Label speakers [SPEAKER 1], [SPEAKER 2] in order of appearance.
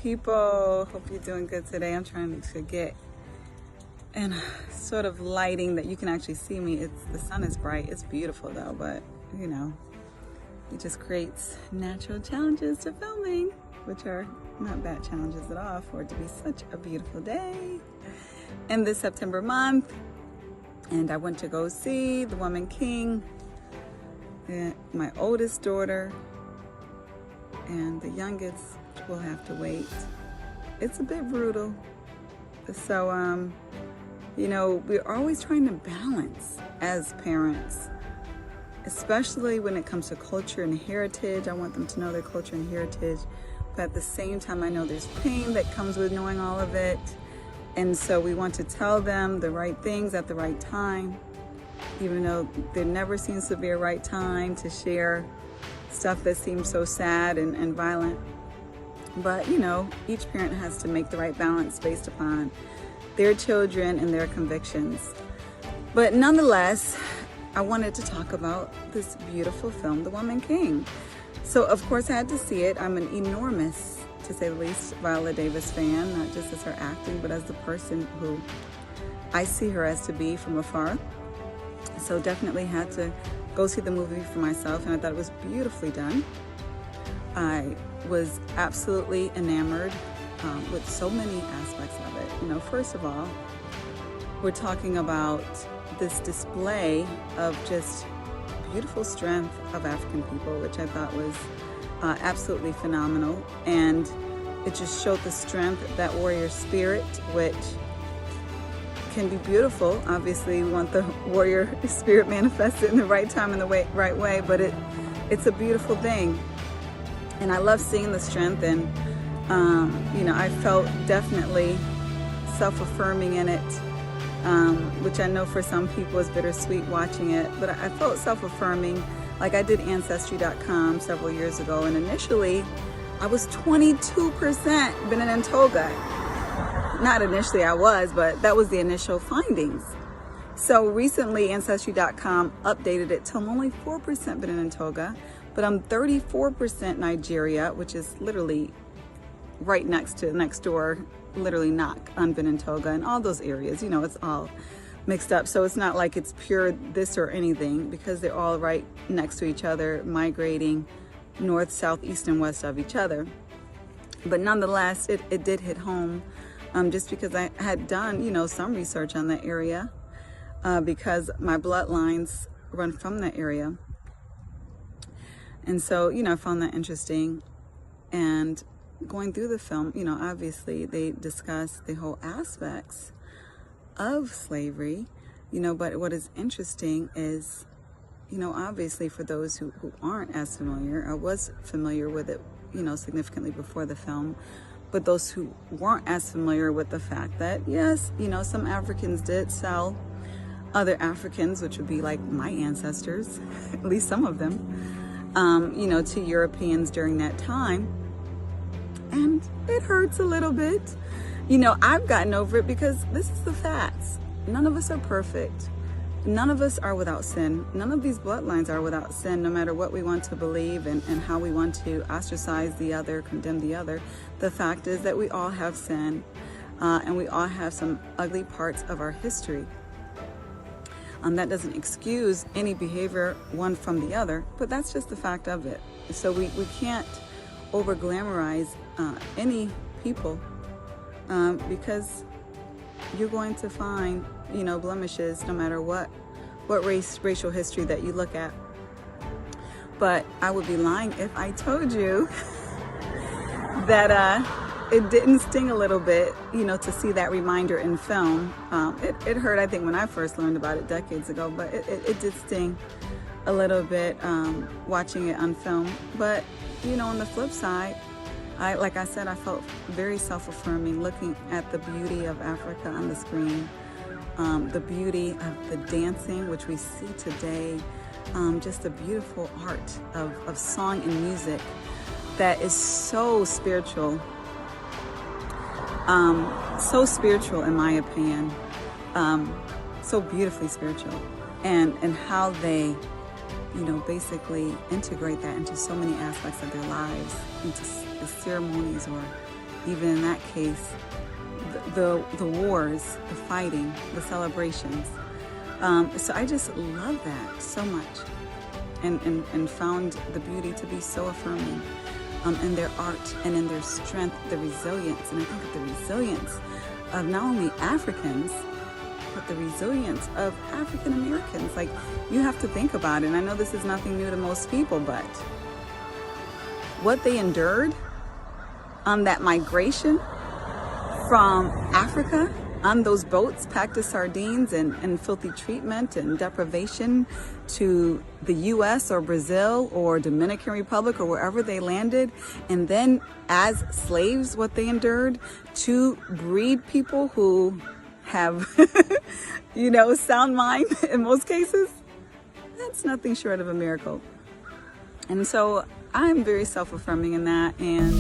[SPEAKER 1] people. Hope you're doing good today. I'm trying to get in sort of lighting that you can actually see me. The sun is bright. It's beautiful though, but you know, it just creates natural challenges to filming, which are not bad challenges at all for it to be such a beautiful day in this September month. And I went to go see The Woman King, my oldest daughter, and the youngest will have to wait. It's a bit brutal. So, you know, we're always trying to balance as parents, especially when it comes to culture and heritage. I want them to know their culture and heritage, but at the same time, I know there's pain that comes with knowing all of it. And so we want to tell them the right things at the right time, even though there never seems to be a right time to share stuff that seems so sad and violent. But you know, each parent has to make the right balance based upon their children and their convictions. But nonetheless, I wanted to talk about this beautiful film, The Woman King. So of course I had to see it. I'm an enormous, to say the least, Viola Davis fan, not just as her acting, but as the person who I see her as to be from afar. So definitely had to go see the movie for myself, and I thought it was beautifully done. I was absolutely enamored with so many aspects of it. You know, first of all, we're talking about this display of just beautiful strength of African people, which I thought was absolutely phenomenal. And it just showed the strength of that warrior spirit, which can be beautiful. Obviously, we want the warrior spirit manifested in the right time and the right way, but it's a beautiful thing. And I love seeing the strength, and you know, I felt definitely self-affirming in it, which I know for some people is bittersweet watching it, but I felt self-affirming. Like I did Ancestry.com several years ago, and initially I was 22% Benin and Togo. Not initially I was, but that was the initial findings. So recently Ancestry.com updated it till I'm only 4% Benin and Togo, but I'm 34% Nigeria, which is literally right next door, literally knock on Benin and Togo and all those areas. You know, it's all mixed up. So it's not like it's pure this or anything, because they're all right next to each other, migrating north, south, east, and west of each other. But nonetheless, it did hit home. Just because I had done, you know, some research on that area, because my bloodlines run from that area. And so, you know, I found that interesting. And going through the film, you know, obviously they discuss the whole aspects of slavery, you know, but what is interesting is, you know, obviously for those who aren't as familiar, I was familiar with it, you know, significantly before the film. But those who weren't as familiar with the fact that, yes, you know, some Africans did sell other Africans, which would be like my ancestors, at least some of them, you know, to Europeans during that time. And it hurts a little bit. You know, I've gotten over it because this is the facts. None of us are perfect. None of us are without sin. None of these bloodlines are without sin, no matter what we want to believe and how we want to ostracize the other, condemn the other. The fact is that we all have sin, and we all have some ugly parts of our history. That doesn't excuse any behavior one from the other, but that's just the fact of it. So we can't over glamorize any people, because you're going to find, you know, blemishes no matter what racial history that you look at. But I would be lying if I told you that it didn't sting a little bit, you know, to see that reminder in film. It hurt, I think, when I first learned about it decades ago, but it did sting a little bit watching it on film. But, you know, on the flip side, like I said, I felt very self-affirming looking at the beauty of Africa on the screen, the beauty of the dancing, which we see today, just the beautiful art of song and music that is so spiritual, in my opinion, so beautifully spiritual, and how they, you know, basically integrate that into so many aspects of their lives, into the ceremonies or even in that case, the wars, the fighting, the celebrations. So I just love that so much, and found the beauty to be so affirming in their art and in their strength, the resilience. And I think of the resilience of not only Africans, but the resilience of African Americans. Like, you have to think about it. And I know this is nothing new to most people, but what they endured on that migration from Africa, on those boats packed as sardines and filthy treatment and deprivation to the US or Brazil or Dominican Republic or wherever they landed, and then as slaves, what they endured to breed people who have, sound mind in most cases, that's nothing short of a miracle. And so I'm very self-affirming in that, and